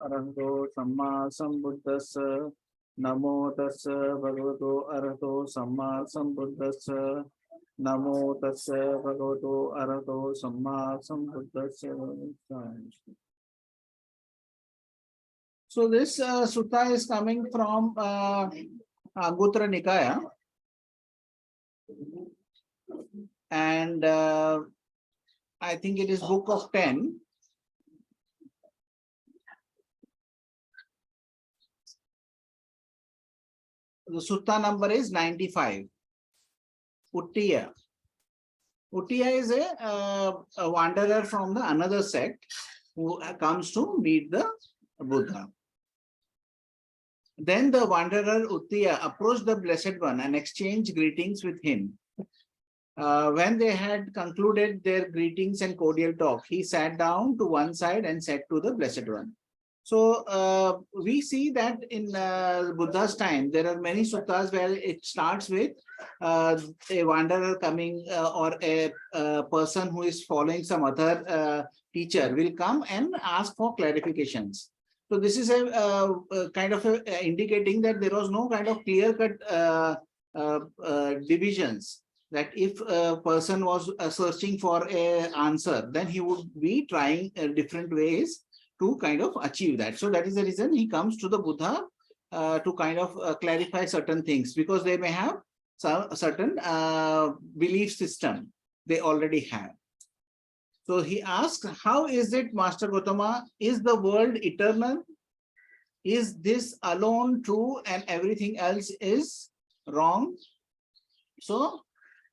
Arahato Samma Sambuddhassa. Namo Tassa Bhagavato Arahato Samma Sambuddhassa. Namo Tassa Bhagavato Arahato Samma Sambuddhassa. So this sutta is coming from Anguttara Nikaya, and I think it is book of 10. The sutta number is 95. Uttiya. Uttiya is a wanderer from the another sect who comes to meet the Buddha. Then the wanderer Uttiya approached the Blessed One and exchanged greetings with him. When they had concluded their greetings and cordial talk, he sat down to one side and said to the Blessed One. So we see that in Buddha's time, there are many suttas where it starts with a wanderer coming or a person who is following some other teacher will come and ask for clarifications. So this is a kind of indicating that there was no kind of clear-cut divisions, that if a person was searching for an answer, then he would be trying different ways to kind of achieve that. So that is the reason he comes to the Buddha to kind of clarify certain things, because they may have some certain belief system they already have. So he asks, how is it, Master Gautama, is the world eternal? Is this alone true and everything else is wrong? So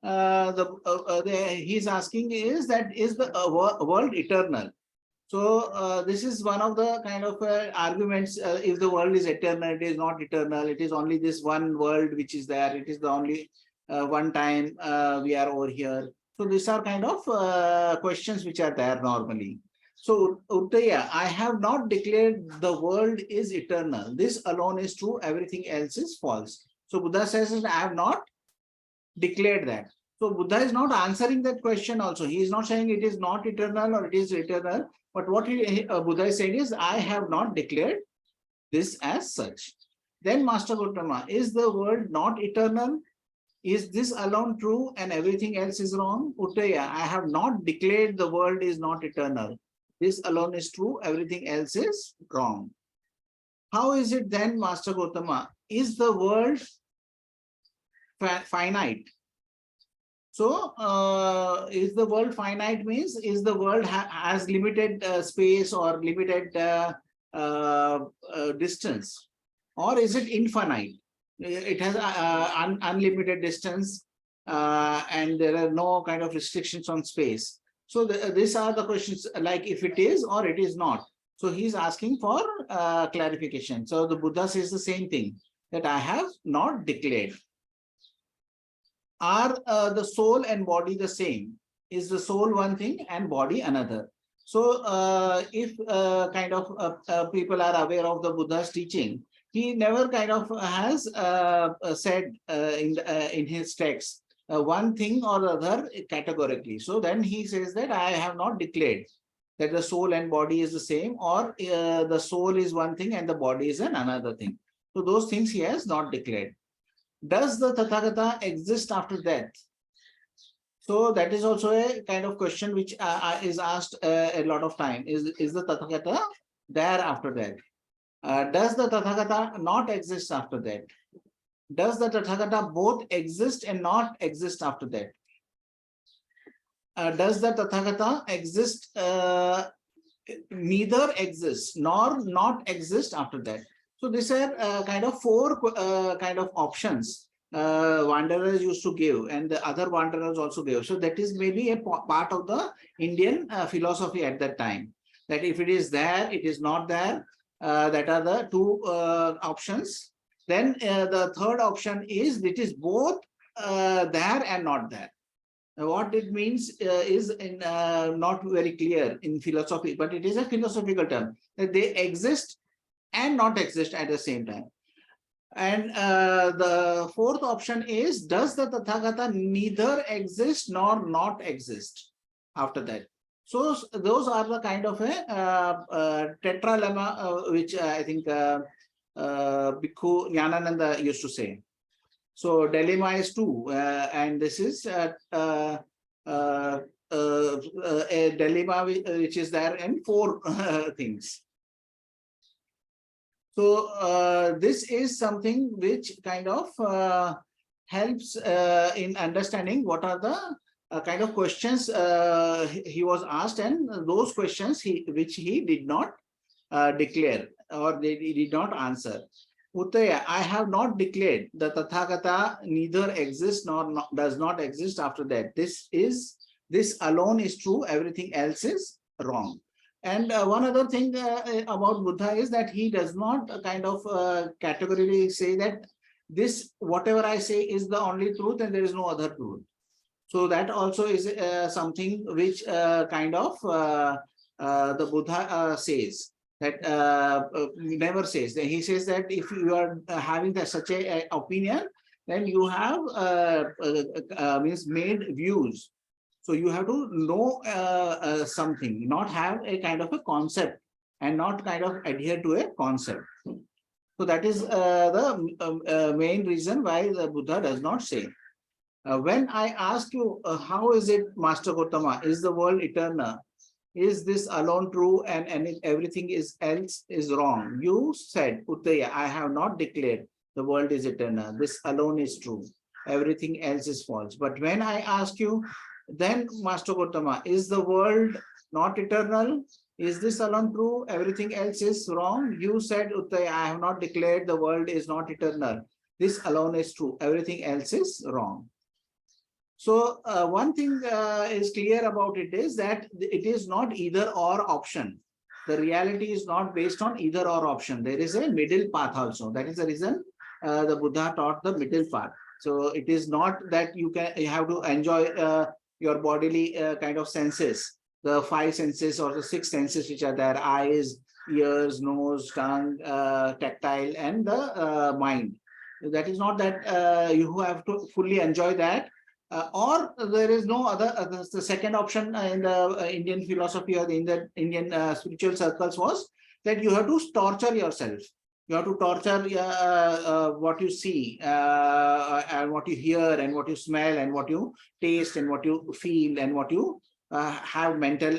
he's asking is that, is the world eternal? So this is one of the kind of arguments. If the world is eternal, it is not eternal. It is only this one world which is there. It is the only one time we are over here. So these are kind of questions which are there normally. So Uttaya, I have not declared the world is eternal. This alone is true. Everything else is false. So Buddha says that I have not declared that. So Buddha is not answering that question also. He is not saying it is not eternal or it is eternal. But what Buddha is saying is, I have not declared this as such. Then Master Gautama, is the world not eternal? Is this alone true and everything else is wrong? Uttaya, I have not declared the world is not eternal. This alone is true, everything else is wrong. How is it then, Master Gautama? Is the world finite? So, is the world finite means, is the world has limited space or limited distance? Or is it infinite? It has unlimited distance and there are no kind of restrictions on space. So these are the questions, like if it is or it is not. So he's asking for clarification. So the Buddha says the same thing, that I have not declared. Are the soul and body the same? Is the soul one thing and body another? So if kind of people are aware of the Buddha's teaching, he never kind of has said in his text one thing or the other categorically. So then he says that I have not declared that the soul and body is the same, or the soul is one thing and the body is another thing. So those things he has not declared. Does the Tathagata exist after death? So that is also a kind of question which is asked a lot of time. Is the Tathagata there after death? Does the Tathagata not exist after death? Does the Tathagata both exist and not exist after death? Does the Tathagata exist, neither exist nor not exist after death? So these are kind of four kind of options wanderers used to give, and the other wanderers also gave. So that is maybe a part of the Indian philosophy at that time, that if it is there, it is not there. That are the two options. Then the third option is it is both there and not there. What it means is not very clear in philosophy, but it is a philosophical term, that they exist and not exist at the same time. And the fourth option is, does the Tathagata neither exist nor not exist after that? So those are the kind of a tetralemma which I think Bhikkhu Jnanananda used to say. So dilemma is two, and this is a dilemma which is there in four things. So this is something which kind of helps in understanding what are the kind of questions he was asked, and those questions which he did not declare or he did not answer. Uttaya, I have not declared the Tathagata neither exists nor does not exist after that. This alone is true, everything else is wrong. And one other thing about Buddha is that he does not kind of categorically say that this, whatever I say, is the only truth and there is no other truth. So that also is something which kind of the Buddha says, that never says that. He says that if you are having such a opinion, then you have means made views. So you have to know something, not have a kind of a concept and not kind of adhere to a concept. So that is the main reason why the Buddha does not say. When I ask you, how is it, Master Gautama, is the world eternal? Is this alone true and everything else is wrong? You said, Uttaya, I have not declared the world is eternal. This alone is true. Everything else is false. But when I ask you, then Master Gautama, is the world not eternal? Is this alone true? Everything else is wrong. You said, Uttaya, I have not declared the world is not eternal. This alone is true. Everything else is wrong. So one thing is clear about it is that it is not either or option. The reality is not based on either or option. There is a middle path also. That is the reason the Buddha taught the middle path. So it is not that you have to enjoy your bodily kind of senses, the five senses or the six senses which are there: eyes, ears, nose, tongue, tactile, and the mind. That is not that you have to fully enjoy that. Or there is no other, the second option in the Indian philosophy or in the Indian spiritual circles was that you have to torture yourself. You have to torture what you see and what you hear and what you smell and what you taste and what you feel and what you have mental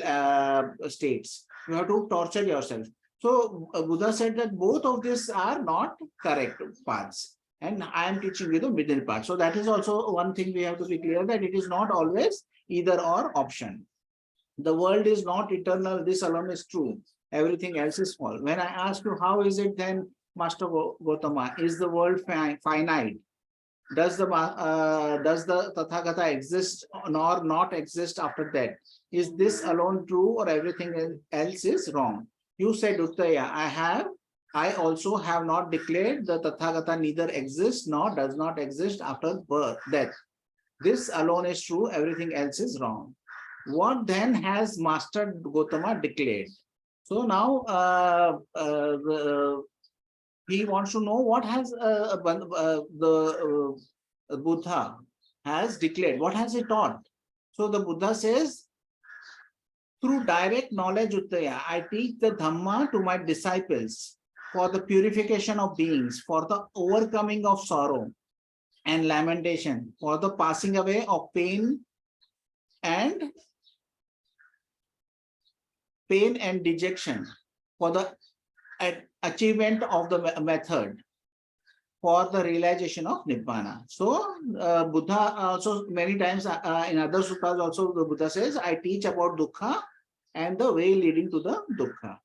states. You have to torture yourself. So Buddha said that both of these are not correct paths. And I am teaching you the middle part. So that is also one thing we have to be clear, that it is not always either or option. The world is not eternal. This alone is true. Everything else is false. When I ask you, how is it then, Master Gautama, is the world finite? Does the Tathagata exist nor not exist after that? Is this alone true or everything else is wrong? You said, Uttaya, I also have not declared the Tathagata neither exists nor does not exist after death. This alone is true, everything else is wrong. What then has Master Gautama declared? So now he wants to know what has the Buddha has declared. What has he taught? So the Buddha says, through direct knowledge, Uttaya, I teach the Dhamma to my disciples for the purification of beings, for the overcoming of sorrow and lamentation, for the passing away of pain and dejection, for the achievement of the method, for the realization of Nibbana. So Buddha also many times in other suttas also the Buddha says, I teach about dukkha and the way leading to the dukkha.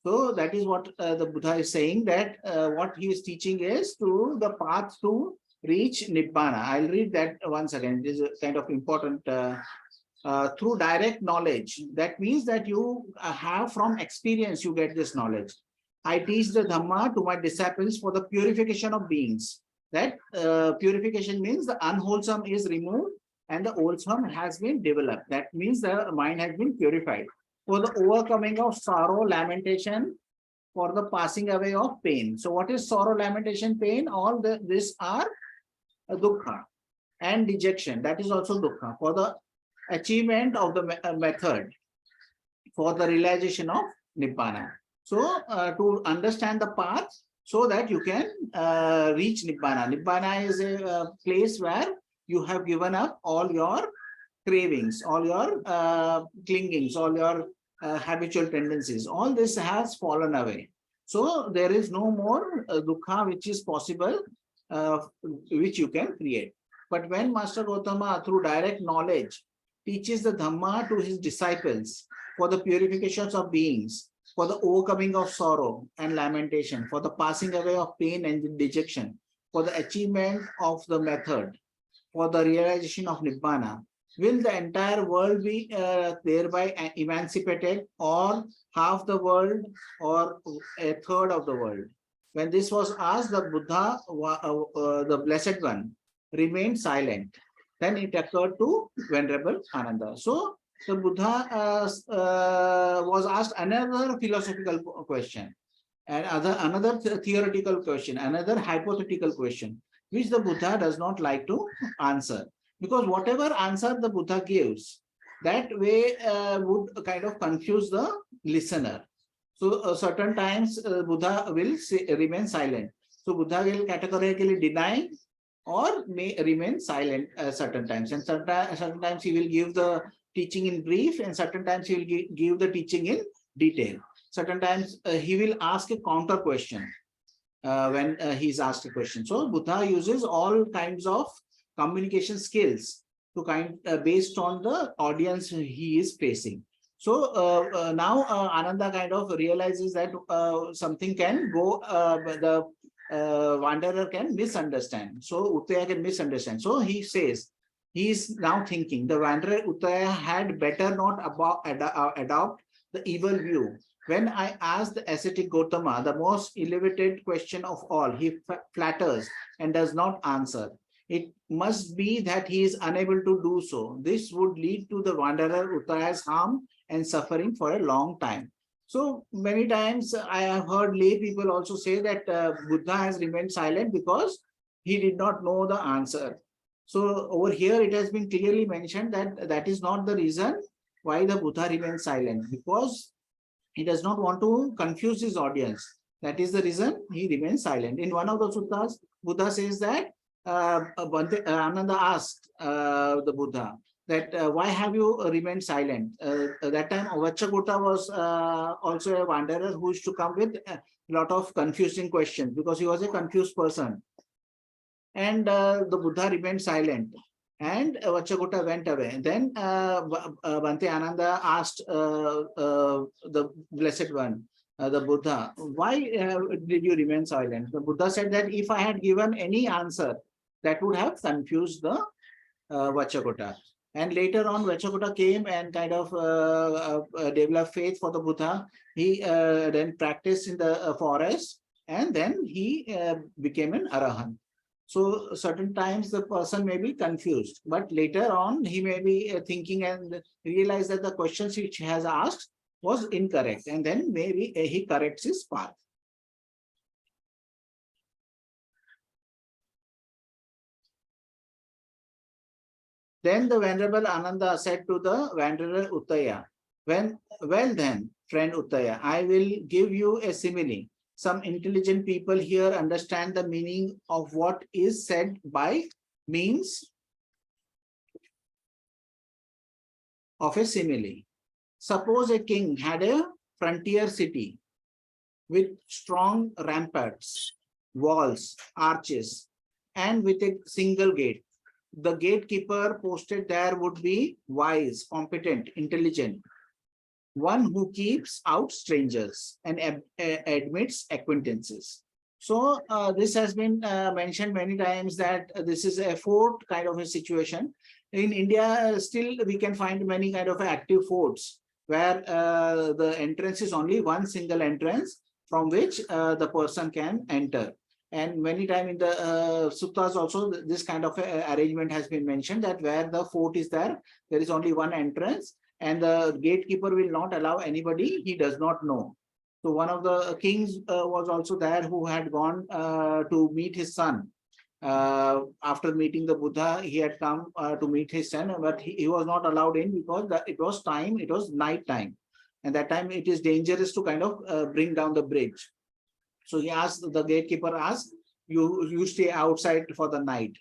So that is what the Buddha is saying, that what he is teaching is to the path to reach Nibbana. I'll read that once again. It is a kind of important. Through direct knowledge, that means that you have from experience, you get this knowledge. I teach the Dhamma to my disciples for the purification of beings. That purification means the unwholesome is removed and the wholesome has been developed. That means the mind has been purified. For the overcoming of sorrow, lamentation, for the passing away of pain. So what is sorrow, lamentation, pain? All these are dukkha. And dejection, that is also dukkha. For the achievement of the method. for the realization of Nibbana. So to understand the path so that you can reach Nibbana. Nibbana is a place where you have given up all your cravings, all your clingings, all your habitual tendencies. All this has fallen away. So there is no more dukkha which is possible, which you can create. But when Master Gautama, through direct knowledge, teaches the Dhamma to his disciples for the purifications of beings, for the overcoming of sorrow and lamentation, for the passing away of pain and dejection, for the achievement of the method, for the realization of Nibbana, will the entire world be thereby emancipated, or half the world, or a third of the world? When this was asked, the Buddha, the Blessed One, remained silent. Then it occurred to Venerable Ananda. So the Buddha was asked another philosophical question, and another theoretical question, another hypothetical question, which the Buddha does not like to answer. Because whatever answer the Buddha gives, that way would kind of confuse the listener. So certain times Buddha will remain silent. So Buddha will categorically deny or may remain silent certain times. And certain times he will give the teaching in brief, and certain times he will give the teaching in detail. Certain times he will ask a counter question when he's asked a question. So Buddha uses all kinds of communication skills to based on the audience he is facing. So now Ananda kind of realizes that something can go, the wanderer can misunderstand. So Uttaya can misunderstand. So he says, he is now thinking the wanderer Uttaya had better not adopt the evil view. When I ask the ascetic Gautama the most elevated question of all, he flatters and does not answer. It must be that he is unable to do so. This would lead to the wanderer Uttaya's harm and suffering for a long time. So many times I have heard lay people also say that Buddha has remained silent because he did not know the answer. So over here it has been clearly mentioned that that is not the reason why the Buddha remains silent, because he does not want to confuse his audience. That is the reason he remains silent. In one of the suttas, Buddha says that Ananda asked the Buddha that why have you remained silent? That time Vachagota was also a wanderer who used to come with a lot of confusing questions because he was a confused person. And the Buddha remained silent. And Vachagota went away. And then Bhante Ananda asked the Blessed One, the Buddha, why did you remain silent? The Buddha said that if I had given any answer, that would have confused the Vachagota. And later on, Vachagota came and kind of developed faith for the Buddha. He then practiced in the forest, and then he became an Arahant. So certain times the person may be confused, but later on he may be thinking and realize that the questions which he has asked was incorrect, and then maybe he corrects his path. Then the Venerable Ananda said to the Wanderer Uttaya, well then, friend Uttaya, I will give you a simile. Some intelligent people here understand the meaning of what is said by means of a simile. Suppose a king had a frontier city with strong ramparts, walls, arches, and with a single gate. The gatekeeper posted there would be wise, competent, intelligent, one who keeps out strangers and admits acquaintances. So this has been mentioned many times that this is a fort kind of a situation. In India, still we can find many kind of active forts where the entrance is only one single entrance from which the person can enter. And many times in the suttas also, this kind of arrangement has been mentioned, that where the fort is there is only one entrance, and the gatekeeper will not allow anybody he does not know. So one of the kings was also there who had gone to meet his son. After meeting the Buddha, he had come to meet his son, but he was not allowed in because it was night time. and that time it is dangerous to kind of bring down the bridge. So he asked, the gatekeeper asked, you stay outside for the night.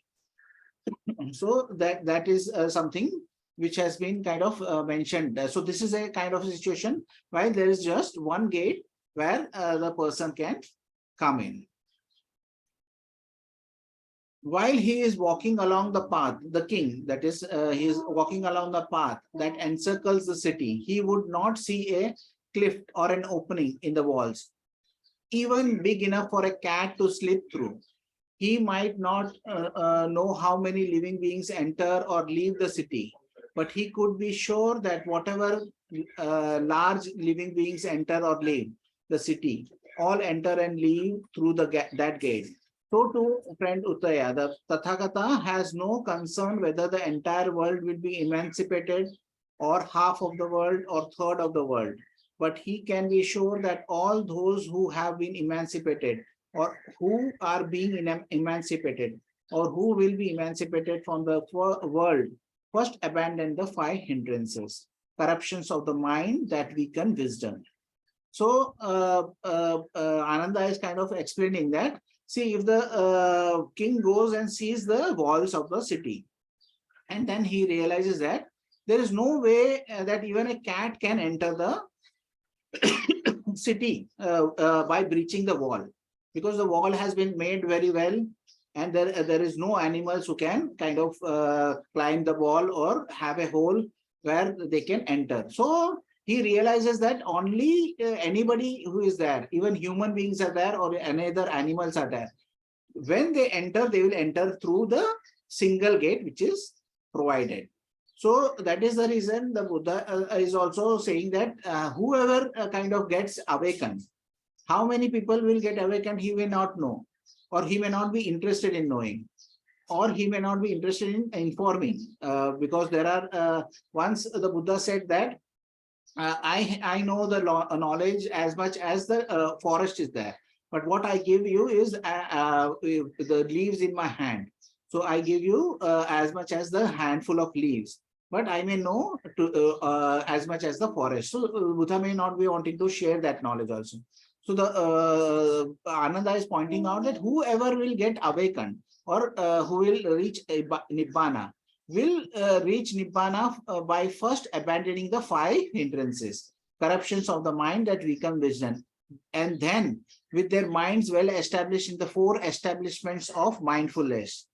So that is something which has been kind of mentioned. So this is a kind of a situation while there is just one gate where the person can come in. While he is walking along the path, the king, that is, he is walking along the path that encircles the city, he would not see a cliff or an opening in the walls, even big enough for a cat to slip through. He might not know how many living beings enter or leave the city, but he could be sure that whatever large living beings enter or leave the city, all enter and leave through that gate. So to friend Uttaya, the Tathagata has no concern whether the entire world will be emancipated or half of the world or third of the world. But he can be sure that all those who have been emancipated or who are being emancipated or who will be emancipated from the world first abandon the 5 hindrances, corruptions of the mind that weaken wisdom. So Ananda is kind of explaining that, see, if the king goes and sees the walls of the city, and then he realizes that there is no way that even a cat can enter the city by breaching the wall, because the wall has been made very well, and there is no animals who can kind of climb the wall or have a hole where they can enter. So he realizes that only anybody who is there, even human beings are there or any other animals are there, when they enter, they will enter through the single gate which is provided. So that is the reason the Buddha is also saying that whoever kind of gets awakened, how many people will get awakened, he may not know, or he may not be interested in knowing, or he may not be interested in informing, because there are, once the Buddha said that, I know the knowledge as much as the forest is there, but what I give you is the leaves in my hand. So I give you as much as the handful of leaves, but I may know as much as the forest. So Buddha may not be wanting to share that knowledge also. So the Ananda is pointing out that whoever will get awakened or who will reach Nibbana will reach Nibbana by first abandoning the 5 hindrances, corruptions of the mind that weaken vision, and then with their minds well established in the 4 establishments of mindfulness.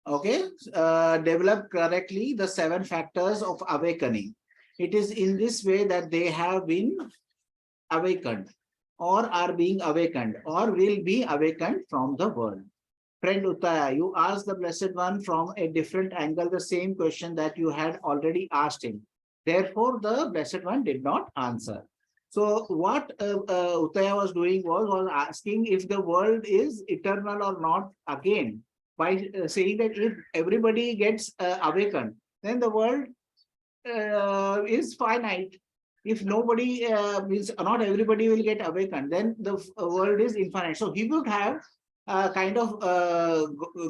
Okay, develop correctly the 7 factors of awakening. It is in this way that they have been awakened, or are being awakened, or will be awakened from the world. Friend Uttaya, you asked the Blessed One from a different angle the same question that you had already asked him. Therefore, the Blessed One did not answer. So what Uttaya was doing was asking if the world is eternal or not again, by saying that if everybody gets awakened, then the world is finite. If nobody means not everybody will get awakened, then the world is infinite. So he would have kind of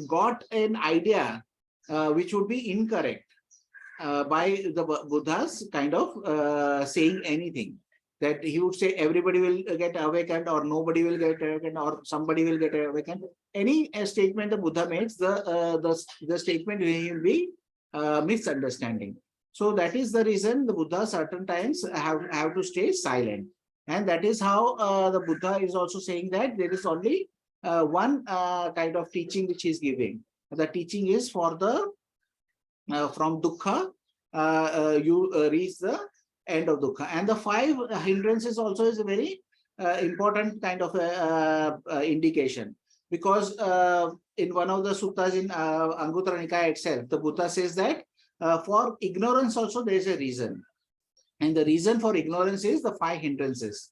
got an idea which would be incorrect by the Buddha's kind of saying anything, that he would say everybody will get awakened or nobody will get awakened or somebody will get awakened. Any statement the Buddha makes, the statement will be misunderstanding. So that is the reason the Buddha certain times have to stay silent. And that is how the Buddha is also saying that there is only one kind of teaching which he is giving. The teaching is for the from dukkha, you reach the end of dukkha. And the 5 hindrances also is a very important kind of indication, because in one of the suttas in Anguttara Nikaya itself, the Buddha says that for ignorance also there is a reason, and the reason for ignorance is the 5 hindrances.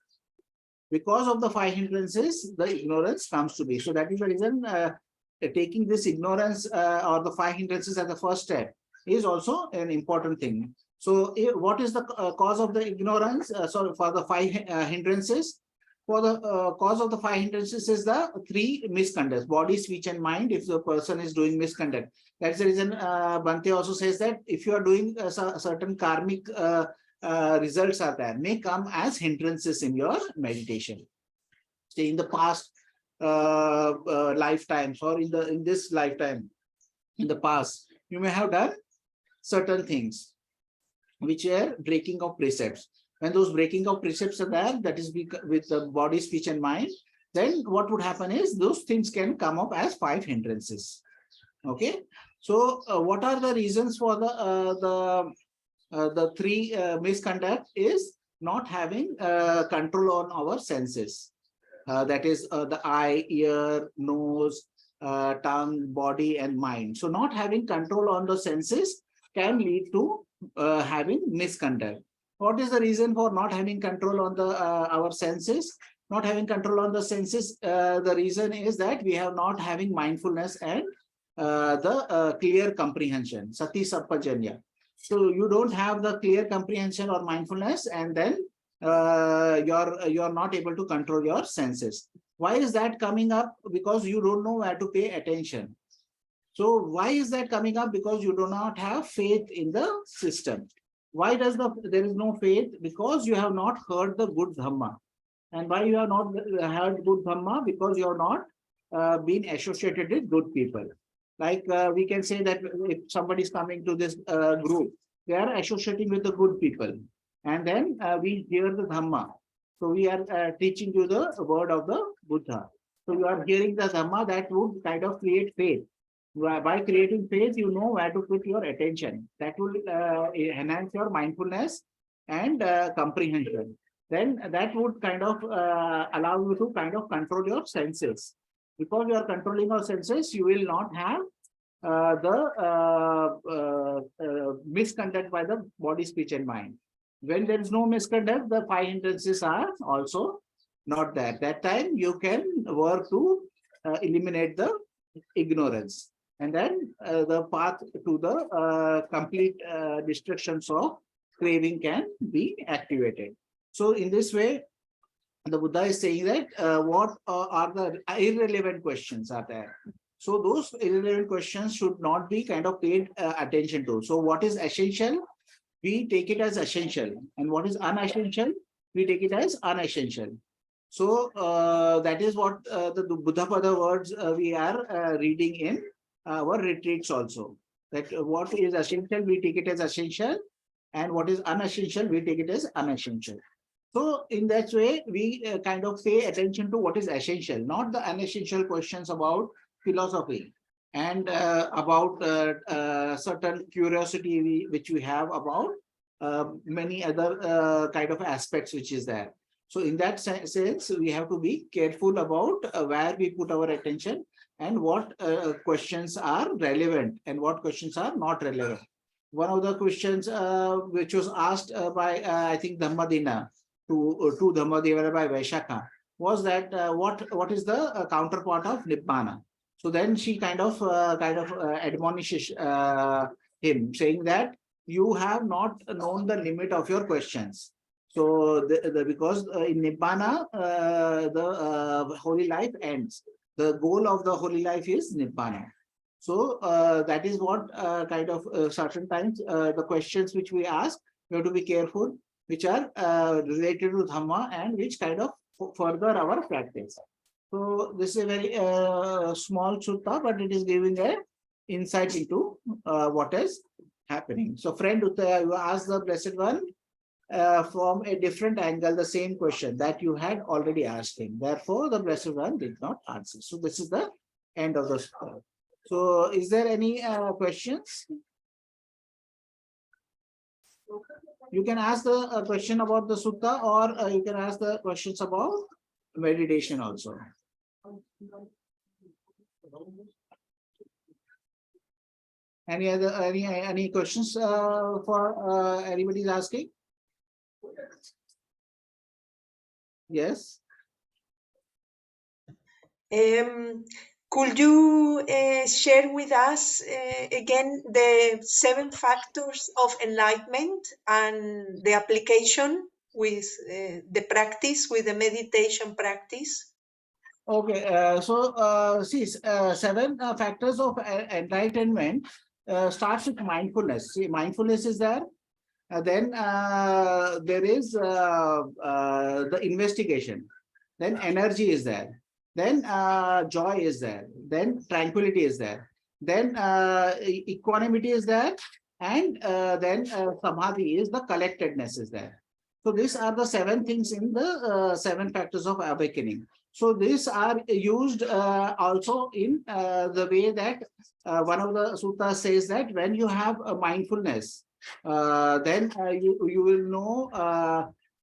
Because of the 5 hindrances, the ignorance comes to be. So that is the reason taking this ignorance or the 5 hindrances as the first step is also an important thing. So what is the cause of the ignorance? So for the 5 hindrances, for the cause of the 5 hindrances is the 3 misconducts: body, speech, and mind. If the person is doing misconduct, that's the reason Bhante also says that if you are doing a certain karmic results are there may come as hindrances in your meditation. Say in the past lifetimes, or in this lifetime, in the past, you may have done certain things which are breaking of precepts. When those breaking of precepts are there, that is with the body, speech, and mind, then what would happen is those things can come up as 5 hindrances. Okay, so what are the reasons for the 3 misconduct? Is not having control on our senses. That is the eye, ear, nose, tongue, body, and mind. So not having control on the senses can lead to having misconduct. What is the reason for not having control on the our senses? Not having control on the senses, the reason is that we have not having mindfulness and the clear comprehension, sati sappajanya. So you don't have the clear comprehension or mindfulness, and then you're not able to control your senses. Why is that coming up? Because you don't know where to pay attention. So why is that coming up? Because you do not have faith in the system. Why there is no faith? Because you have not heard the good dhamma. And why you have not heard good dhamma? Because you have not been associated with good people. Like we can say that if somebody is coming to this group, they are associating with the good people. And then we hear the dhamma. So we are teaching you the word of the Buddha. So you are hearing the dhamma, that would kind of create faith. By creating faith, you know where to put your attention. That will enhance your mindfulness and comprehension. Then that would kind of allow you to kind of control your senses. Because you are controlling your senses, you will not have the misconduct by the body, speech, and mind. When there is no misconduct, the 5 hindrances are also not there. That time you can work to eliminate the ignorance. And then the path to the complete destructions of craving can be activated. So in this way, the Buddha is saying that what are the irrelevant questions are there. So those irrelevant questions should not be kind of paid attention to. So what is essential, we take it as essential. And what is unessential, we take it as unessential. So that is what the Buddha Pada words we are reading in our retreats also. That what is essential, we take it as essential. And what is unessential, we take it as unessential. So in that way, we kind of pay attention to what is essential, not the unessential questions about philosophy and about certain curiosity which we have about many other kind of aspects which is there. So in that sense, we have to be careful about where we put our attention and what questions are relevant and what questions are not relevant. One of the questions which was asked by, I think, Dhammadina to Dhammadeva by Vaishakha was that what is the counterpart of Nibbana? So then she kind of admonishes him, saying that you have not known the limit of your questions. So because in Nibbana, the holy life ends. The goal of the holy life is Nibbana. So that is what kind of certain times the questions which we ask, we have to be careful, which are related to Dhamma and which kind of further our practice. So this is a very small sutta, but it is giving a insight into what is happening. So friend Uttaya, you asked the Blessed One from a different angle, the same question that you had already asked him. Therefore, the Blessed One did not answer. So this is the end of the sutta. So is there any questions? You can ask the question about the sutta, or you can ask the questions about meditation also. Any questions for anybody's asking? Yes. Could you share with us again the 7 factors of enlightenment and the application with the practice, with the meditation practice? Okay, so see, 7 factors of enlightenment starts with mindfulness. See, mindfulness is there. Then there is the investigation. Then energy is there. Then joy is there. Then tranquility is there. Then equanimity is there. And then samadhi is the collectedness is there. So these are the seven things in the seven factors of awakening. So these are used also in the way that one of the suttas says that when you have a mindfulness, then you will know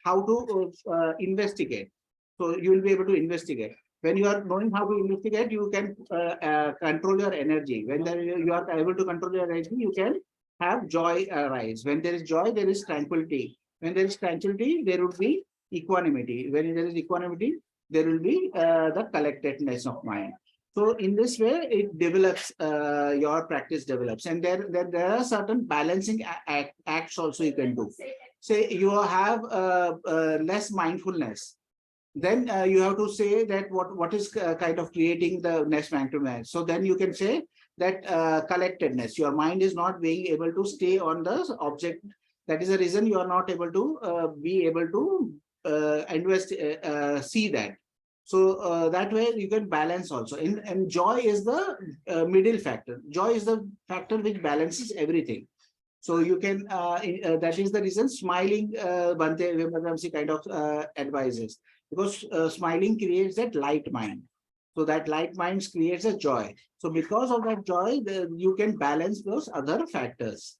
how to investigate. So you will be able to investigate. When you are knowing how to investigate, you can control your energy. When you are able to control your energy, you can have joy arise. When there is joy, there is tranquility. When there is tranquility, there will be equanimity. When there is equanimity, there will be the collectedness of mind. So in this way, it develops, your practice develops. And there are certain balancing acts also you can do. Say you have less mindfulness, then you have to say that what is kind of creating the next mindfulness. So then you can say that collectedness, your mind is not being able to stay on the object. That is the reason you are not able to be able to see that. So that way you can balance also. And joy is the middle factor. Joy is the factor which balances everything. So you can, that is the reason smiling, Bhante Vimalaramsi kind of advises, because smiling creates that light mind. So that light mind creates a joy. So because of that joy, you can balance those other factors.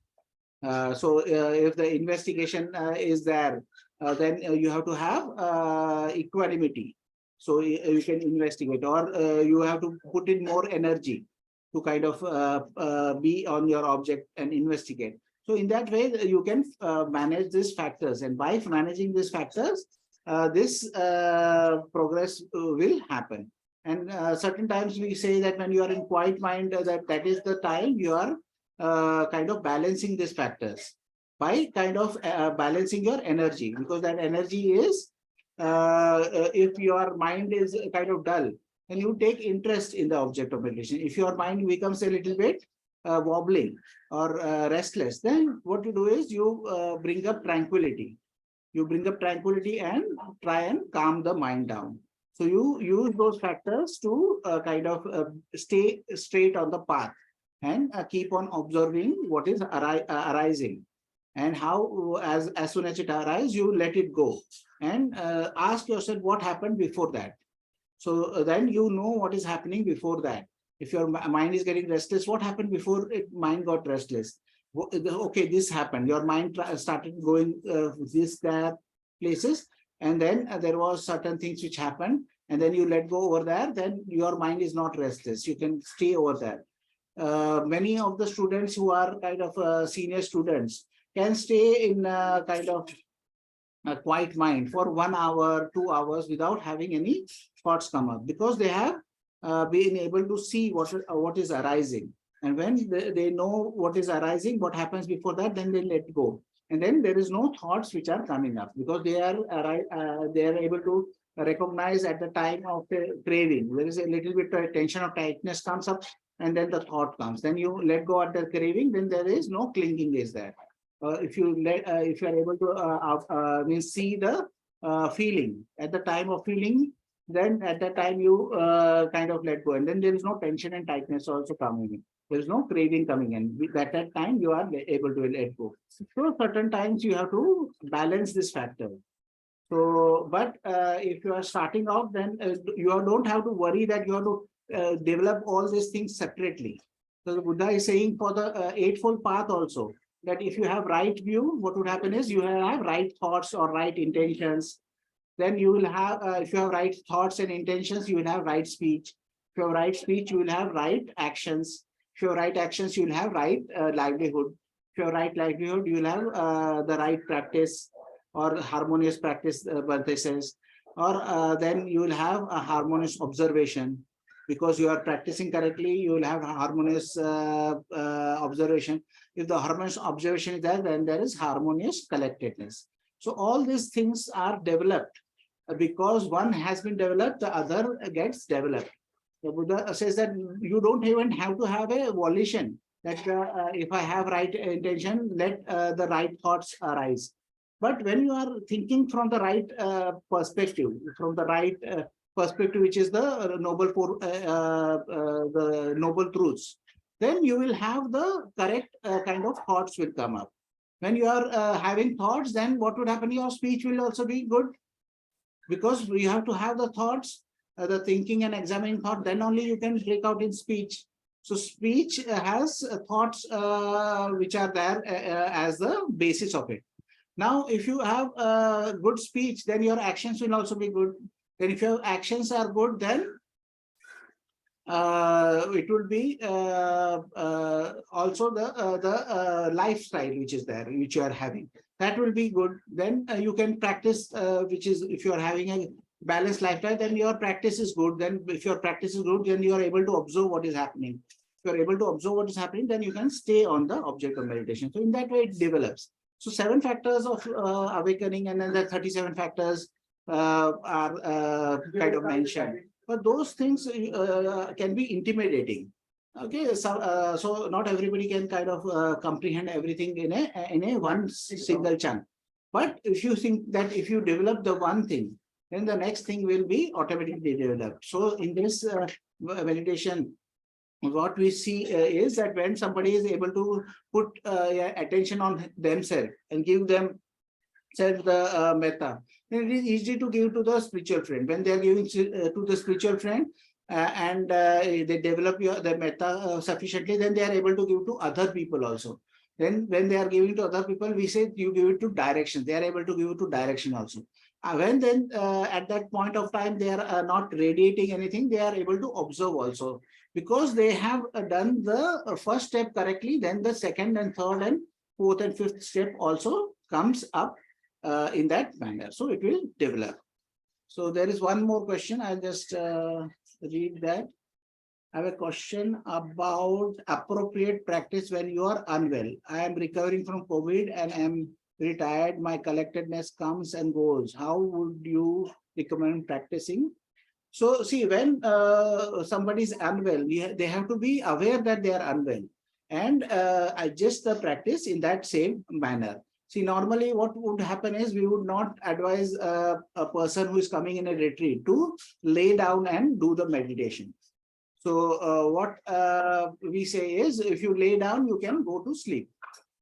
So if the investigation is there, then you have to have equanimity. So you can investigate, or you have to put in more energy to kind of be on your object and investigate. So in that way, you can manage these factors, and by managing these factors, this progress will happen. And certain times we say that when you are in quiet mind, that is the time you are kind of balancing these factors by kind of balancing your energy, because that energy is, if your mind is kind of dull, then you take interest in the object of meditation. If your mind becomes a little bit wobbling or restless, then what you do is you bring up tranquility. You bring up tranquility and try and calm the mind down. So you use those factors to kind of stay straight on the path, and keep on observing what is arising, and how as soon as it arises, you let it go, and ask yourself what happened before that. So then you know what is happening before that. If your mind is getting restless, what happened before mind got restless? Okay, this happened. Your mind started going this, that places, and then there was certain things which happened, and then you let go over there. Then your mind is not restless. You can stay over there. Many of the students who are kind of senior students can stay in kind of a quiet mind for 1 hour, 2 hours without having any thoughts come up, because they have been able to see what is arising. And when they know what is arising, what happens before that, then they let go. And then there is no thoughts which are coming up, because they are able to recognize at the time of the craving. There is a little bit of tension or tightness comes up, and then the thought comes. Then you let go at the craving, then there is no clinging is there. If you are able to see the feeling at the time of feeling, then at that time you kind of let go, and then there is no tension and tightness also coming in. There is no craving coming in. At that time you are able to let go. So certain times you have to balance this factor. So, but if you are starting out, then you don't have to worry that you have to develop all these things separately. So the Buddha is saying for the Eightfold Path also, that if you have right view, what would happen is you have right thoughts or right intentions. Then you will have, if you have right thoughts and intentions, you will have right speech. If you have right speech, you will have right actions. If you have right actions, you will have right livelihood. If you have right livelihood, you will have the right practice or harmonious practice, Bhante says. Or then you will have a harmonious observation. Because you are practicing correctly, you will have harmonious observation. If the harmonious observation is there, then there is harmonious collectedness. So all these things are developed. Because one has been developed, the other gets developed. The Buddha says that you don't even have to have a volition. that if I have right intention, let the right thoughts arise. But when you are thinking from the right perspective, from the right perspective, which is the noble truths, then you will have the correct kind of thoughts will come up. When you are having thoughts, then what would happen? Your speech will also be good, because you have to have the thoughts, the thinking and examining thought, then only you can break out in speech. So speech has thoughts which are there as the basis of it. Now, if you have a good speech, then your actions will also be good. Then if your actions are good, then it will be also the lifestyle which is there, which you are having. That will be good. Then you can practice, which is, if you are having a balanced lifestyle, then your practice is good. Then if your practice is good, then you are able to observe what is happening. If you are able to observe what is happening, then you can stay on the object of meditation. So in that way, it develops. So 7 factors of awakening, and then the 37 factors are kind of mentioned. But those things can be intimidating. Okay, so not everybody can kind of comprehend everything in a one single chunk. But if you think that if you develop the one thing, then the next thing will be automatically developed. So in this meditation, what we see is that when somebody is able to put attention on themselves and give them self the metta, then it is easy to give to the spiritual friend. When they are giving to the spiritual friend and they develop the metta sufficiently, then they are able to give to other people also. Then when they are giving to other people, we say you give it to direction. They are able to give it to direction also. When then at that point of time they are not radiating anything, they are able to observe also, because they have done the first step correctly. Then the second and third and fourth and fifth step also comes up in that manner. So it will develop. So there is one more question. I'll just read that. I have a question about appropriate practice when you are unwell. I am recovering from COVID and am retired. My collectedness comes and goes. How would you recommend practicing? So see, when somebody is unwell, they have to be aware that they are unwell and adjust the practice in that same manner. See, normally what would happen is we would not advise a person who is coming in a retreat to lay down and do the meditation. So what we say is, if you lay down, you can go to sleep.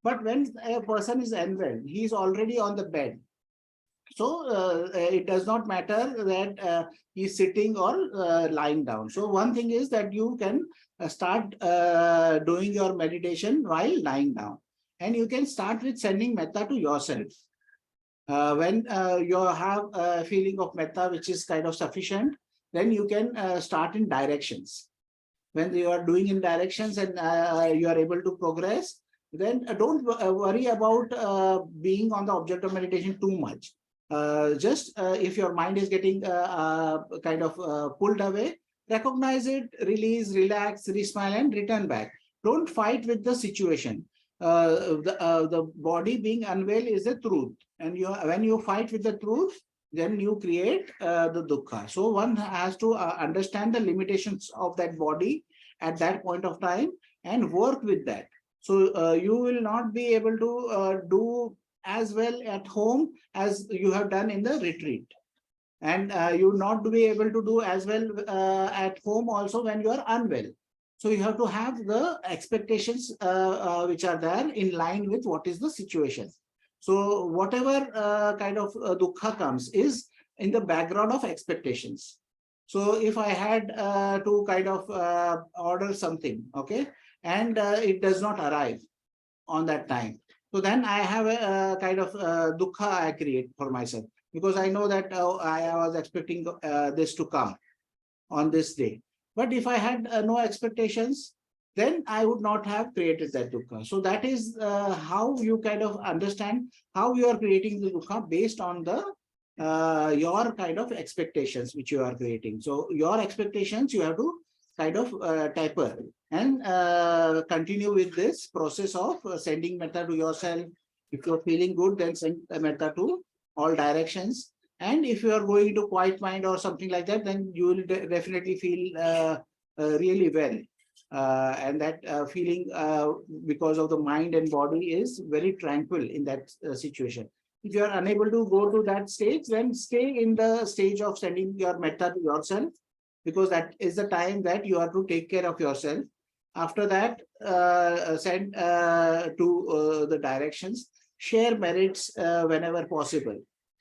But when a person is unwell, he is already on the bed. So it does not matter that he's sitting or lying down. So one thing is that you can start doing your meditation while lying down. And you can start with sending metta to yourself. When you have a feeling of metta, which is kind of sufficient, then you can start in directions. When you are doing in directions and you are able to progress, then don't worry about being on the object of meditation too much. Just if your mind is getting kind of pulled away, recognize it, release, relax, resmile, and return back. Don't fight with the situation. The body being unwell is the truth, and when you fight with the truth, then you create the dukkha. So one has to understand the limitations of that body at that point of time and work with that. So you will not be able to do as well at home as you have done in the retreat, and you will not be able to do as well at home also when you are unwell. So you have to have the expectations which are there in line with what is the situation. So whatever kind of dukkha comes is in the background of expectations. So if I had to kind of order something, okay, and it does not arrive on that time, so then I have a kind of dukkha I create for myself, because I know that I was expecting this to come on this day. But if I had no expectations, then I would not have created that dukkha. So that is how you kind of understand how you are creating the dukkha based on the your kind of expectations which you are creating. So your expectations you have to kind of taper and continue with this process of sending metta to yourself. If you're feeling good, then send metta to all directions. And if you are going to quiet mind or something like that, then you will definitely feel really well. And that feeling because of the mind and body is very tranquil in that situation. If you are unable to go to that stage, then stay in the stage of sending your metta to yourself, because that is the time that you are to take care of yourself. After that, send to the directions, share merits whenever possible.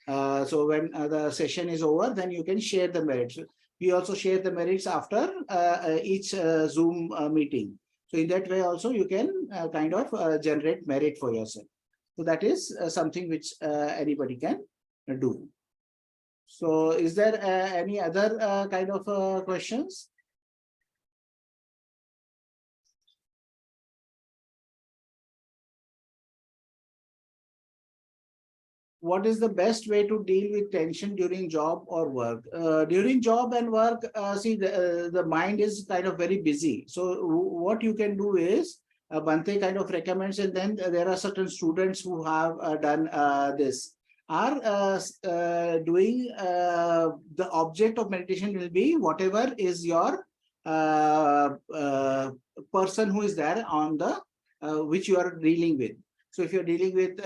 So when the session is over, then you can share the merits. We also share the merits after each Zoom meeting. So in that way also you can kind of generate merit for yourself. So that is something which anybody can do. So is there any other kind of questions? What is the best way to deal with tension during job or work? During job and work, see, the mind is kind of very busy. So what you can do is, Bante kind of recommends, and then there are certain students who have done this, are doing the object of meditation will be whatever is your person who is there on the which you are dealing with. So if you're dealing with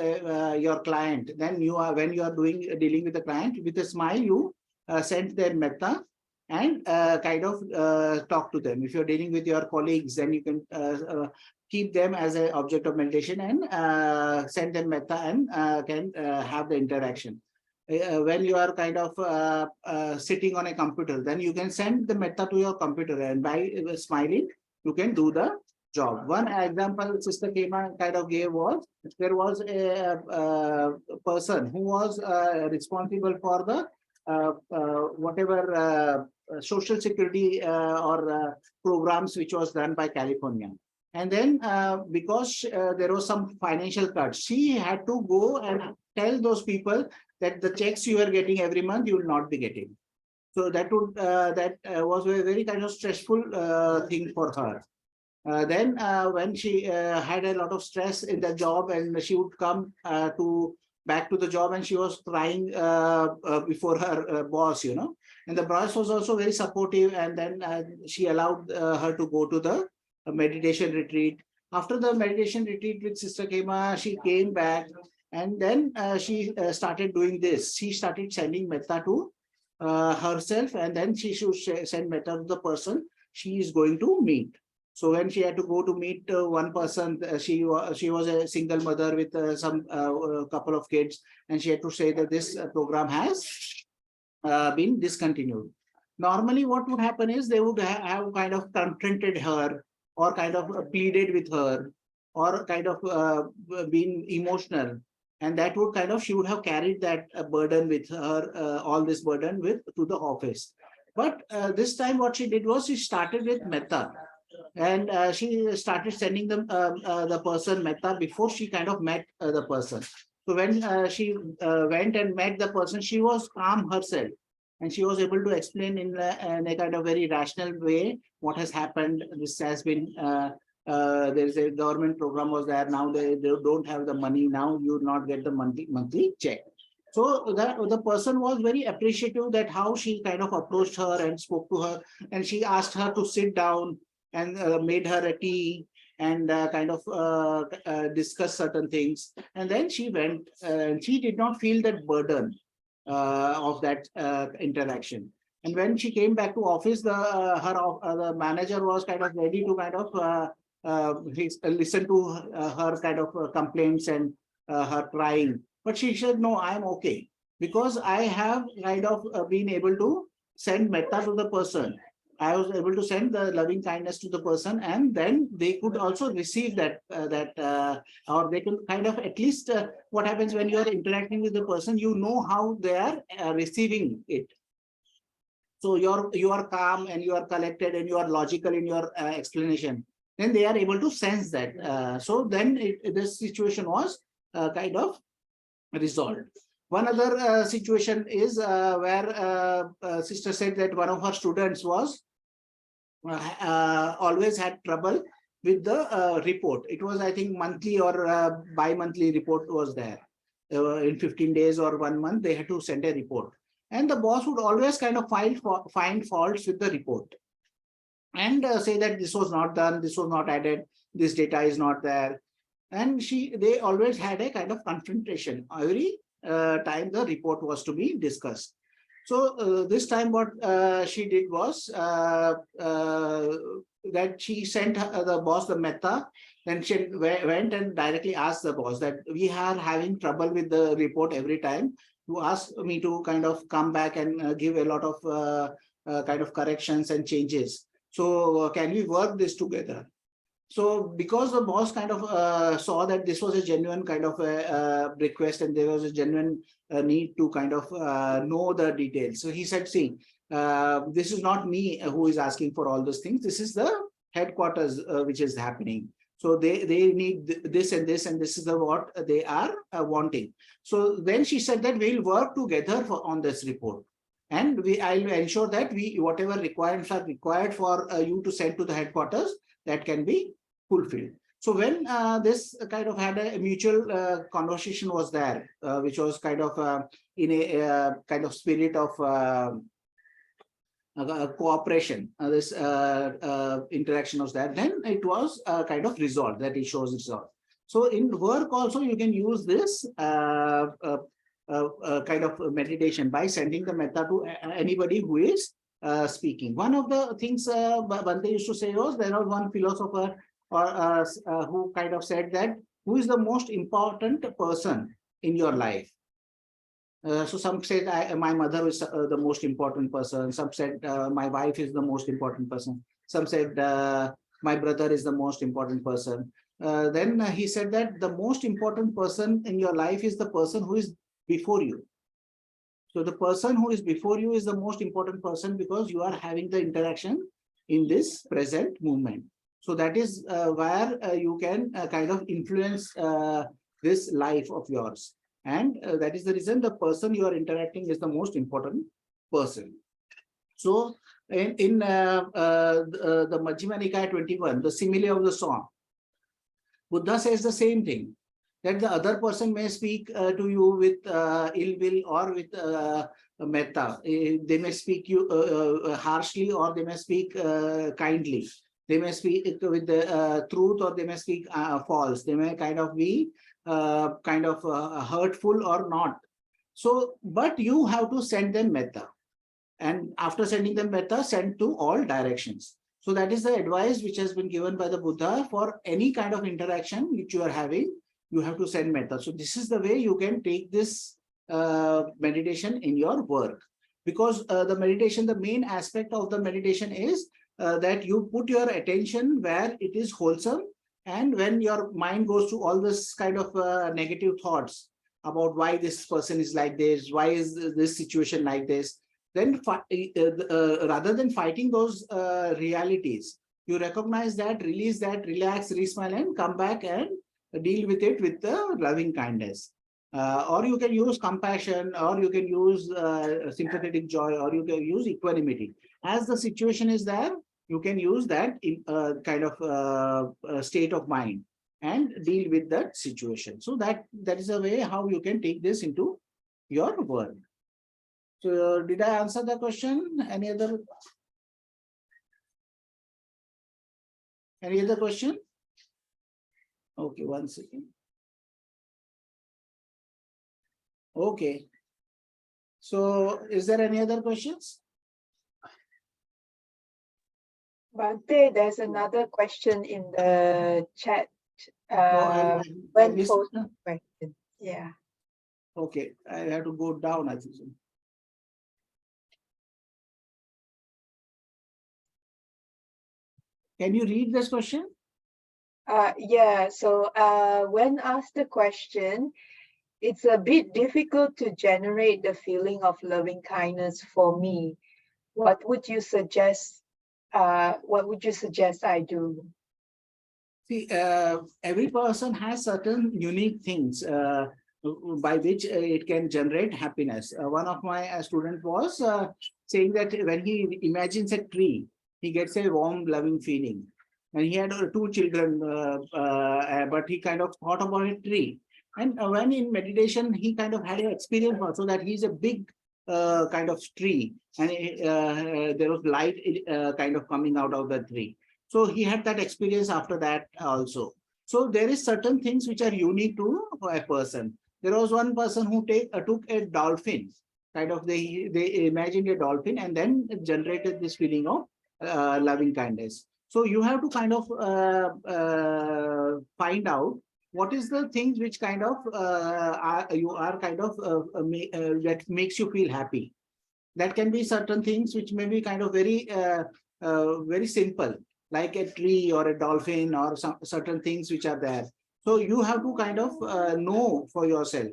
your client, then you are, when you are dealing with the client, with a smile, you send their metta and kind of talk to them. If you're dealing with your colleagues, then you can keep them as an object of meditation and send them metta and can have the interaction. When you are kind of sitting on a computer, then you can send the metta to your computer, and by smiling, you can do the job. One example Sister Kema kind of gave was, there was a person who was responsible for the whatever social security or programs which was done by California. And then because there was some financial cuts, she had to go and tell those people that the checks you are getting every month, you will not be getting. So that would was a very kind of stressful thing for her. Then when she had a lot of stress in the job, and she would come back to the job, and she was crying before her boss, and the boss was also very supportive, and then she allowed her to go to the meditation retreat. After the meditation retreat with Sister Kema, she came back, and then she started doing this. She started sending metta to herself, and then she should send metta to the person she is going to meet. So when she had to go to meet one person, she was a single mother with some couple of kids, and she had to say that this program has been discontinued. Normally, what would happen is they would have kind of confronted her, or kind of pleaded with her, or kind of been emotional, and that would kind of, she would have carried that burden with her, all this burden with to the office. But this time, what she did was she started with metta. And she started sending them the person metta before she kind of met the person. So when she went and met the person, she was calm herself, and she was able to explain in a kind of very rational way what has happened. This has been there's a government program was there. Now they don't have the money. Now you will not get the monthly check. So that the person was very appreciative that how she kind of approached her and spoke to her, and she asked her to sit down, and made her a tea, and kind of discuss certain things. And then she went, she did not feel that burden of that interaction. And when she came back to office, the manager was kind of ready to kind of listen to her kind of complaints and her crying. But she said, no, I'm okay, because I have kind of been able to send metta to the person. I was able to send the loving kindness to the person, and then they could also receive that, or they could kind of, at least what happens when you are interacting with the person, you know how they are receiving it. So you are calm, and you are collected, and you are logical in your explanation. Then they are able to sense that. So then this situation was kind of resolved. One other situation is where sister said that one of her students was always had trouble with the report. It was, I think, monthly or bi-monthly report was there. In 15 days or 1 month, they had to send a report. And the boss would always kind of find faults with the report. and say that this was not done, this was not added, this data is not there. And they always had a kind of confrontation every time the report was to be discussed. So this time what she did was that she sent the boss the meta. Then she went and directly asked the boss that we are having trouble with the report every time. You ask me to kind of come back and give a lot of kind of corrections and changes. So can we work this together? So because the boss kind of saw that this was a genuine kind of request and there was a genuine need to kind of know the details. So he said, see, this is not me who is asking for all those things. This is the headquarters which is happening. So they need this and this, and this is the what they are wanting. So then she said that we'll work together on this report. And I'll ensure that whatever requirements are required for you to send to the headquarters, that can be fulfilled. So when this kind of had a mutual conversation was there, which was kind of in a kind of spirit of cooperation, this interaction was there, then it was kind of resolved, that it shows resolved. So in work also you can use this kind of meditation by sending the metta to anybody who is speaking. One of the things Bhante used to say was, there was one philosopher or who kind of said that, who is the most important person in your life? So some said my mother is the most important person. Some said my wife is the most important person. Some said my brother is the most important person. Then he said that the most important person in your life is the person who is before you. So the person who is before you is the most important person, because you are having the interaction in this present moment. So that is where you can kind of influence this life of yours. And that is the reason the person you are interacting is the most important person. So in the Majjhima Nikaya 21, the simile of the song, Buddha says the same thing, that the other person may speak to you with ill will or with metta. They may speak you harshly, or they may speak kindly. They may speak with the truth, or they may speak false. They may kind of be hurtful or not. So, but you have to send them metta. And after sending them metta, send to all directions. So that is the advice which has been given by the Buddha for any kind of interaction which you are having. You have to send metta. So this is the way you can take this meditation in your work. Because the meditation, the main aspect of the meditation is that you put your attention where it is wholesome. And when your mind goes to all this kind of negative thoughts about why this person is like this, why is this situation like this, then rather than fighting those realities, you recognize that, release that, relax, resmile, and come back and deal with it with the loving kindness. Or you can use compassion, or you can use sympathetic joy, or you can use equanimity. As the situation is there, you can use that in kind of state of mind and deal with that situation. So that is a way how you can take this into your work. So did I answer the question? Any other question? Okay, one second. Okay. So is there any other questions? Bhante, there's another question in the chat. When post question. Yeah. Okay, I have to go down, I think. Can you read this question? Yeah, so when asked the question, it's a bit difficult to generate the feeling of loving kindness for me. What would you suggest? What would you suggest I do? See, every person has certain unique things by which it can generate happiness. One of my students was saying that when he imagines a tree, he gets a warm, loving feeling. And he had two children, but he kind of thought about a tree. And when in meditation, he kind of had an experience also that he's a big kind of tree, and there was light kind of coming out of the tree. So he had that experience after that also. So there is certain things which are unique to a person. There was one person who took a dolphin, kind of they imagined a dolphin and then generated this feeling of loving kindness. So you have to kind of find out what is the things which kind of you are kind of that makes you feel happy. That can be certain things which may be kind of very simple, like a tree or a dolphin or some certain things which are there. So you have to kind of know for yourself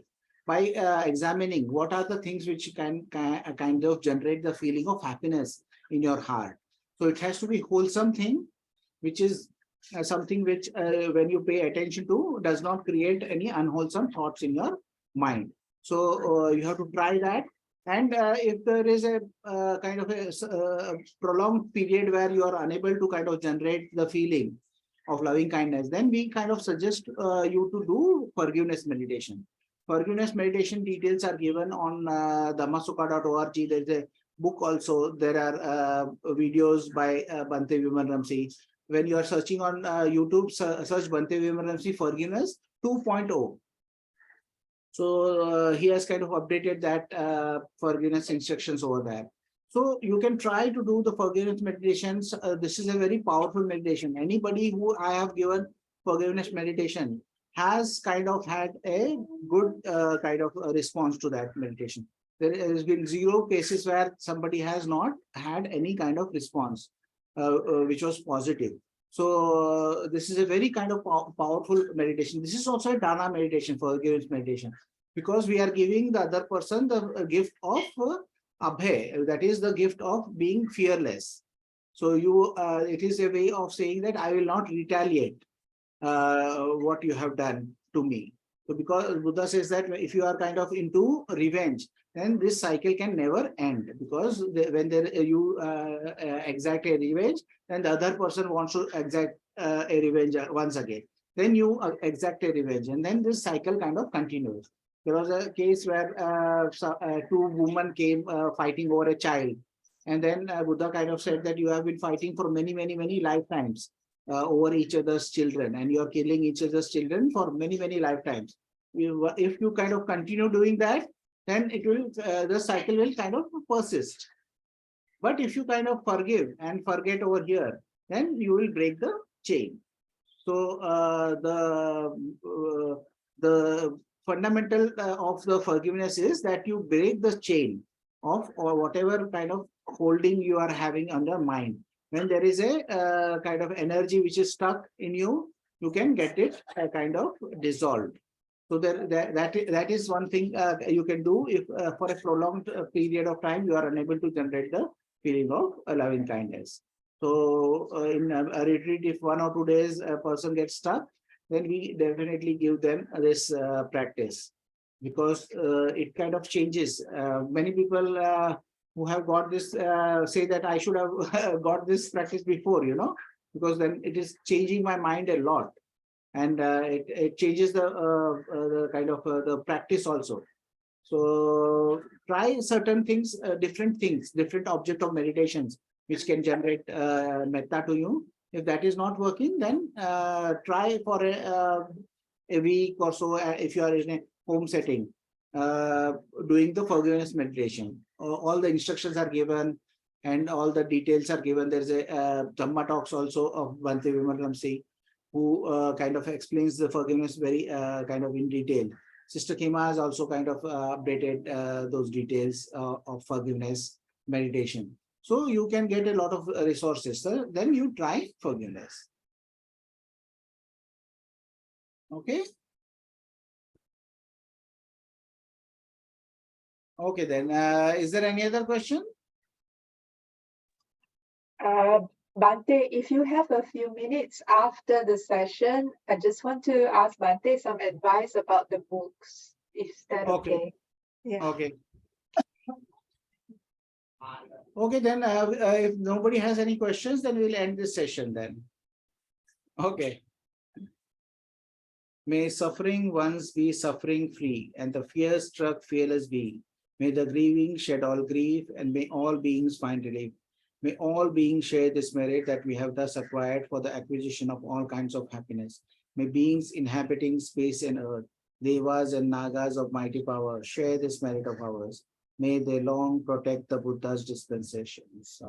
by examining what are the things which can kind of generate the feeling of happiness in your heart. So it has to be wholesome thing, which is something which when you pay attention to does not create any unwholesome thoughts in your mind. So you have to try that. And if there is a kind of a prolonged period where you are unable to kind of generate the feeling of loving kindness, then we kind of suggest you to do forgiveness meditation. Forgiveness meditation details are given on dhammasukha.org. There is a book also. There are videos by Bhante Vimaramsi. When you are searching on YouTube, search Bhante Vimaramsi Forgiveness 2.0. So he has kind of updated that forgiveness instructions over there. So you can try to do the forgiveness meditations. This is a very powerful meditation. Anybody who I have given forgiveness meditation has kind of had a good kind of response to that meditation. There has been 0 cases where somebody has not had any kind of response which was positive. So this is a very kind of powerful meditation. This is also a dana meditation, forgiveness meditation, because we are giving the other person the gift of abhay, that is the gift of being fearless. So you, it is a way of saying that I will not retaliate what you have done to me. So because Buddha says that if you are kind of into revenge, then this cycle can never end, because when you exact a revenge, then the other person wants to exact a revenge once again. Then you exact a revenge, and then this cycle kind of continues. There was a case where 2 women came fighting over a child, and then Buddha kind of said that you have been fighting for many lifetimes over each other's children, and you are killing each other's children for many lifetimes. If you kind of continue doing that, then it will the cycle will kind of persist. But if you kind of forgive and forget over here, then you will break the chain. So the fundamental of the forgiveness is that you break the chain of or whatever kind of holding you are having under mind. When there is a kind of energy which is stuck in you, you can get it kind of dissolved. So that is one thing you can do if for a prolonged period of time you are unable to generate the feeling of loving kindness. So in a retreat, if 1 or 2 days a person gets stuck, then we definitely give them this practice, because it kind of changes. Many people who have got this say that I should have got this practice before, because then it is changing my mind a lot. And it changes the kind of the practice also. So try certain things, different object of meditations which can generate metta to you. If that is not working, then try for a week or so if you are in a home setting, doing the forgiveness meditation. All the instructions are given and all the details are given. There's a Dhamma talks also of Bhante Vimaramsi, who kind of explains the forgiveness very kind of in detail. Sister Kima has also kind of updated those details of forgiveness meditation. So you can get a lot of resources. So then you try forgiveness. Okay. Okay, then. Is there any other question? Bhante, if you have a few minutes after the session, I just want to ask Bhante some advice about the books. Is that okay? Yeah. Okay. Okay, then if nobody has any questions, then we'll end this session then. Okay. May suffering ones be suffering free, and the fear struck fearless be. May the grieving shed all grief, and may all beings find relief. May all beings share this merit that we have thus acquired for the acquisition of all kinds of happiness. May beings inhabiting space and earth, devas and nagas of mighty power, share this merit of ours. May they long protect the Buddha's dispensations.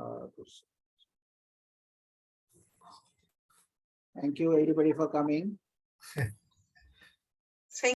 Thank you, everybody, for coming.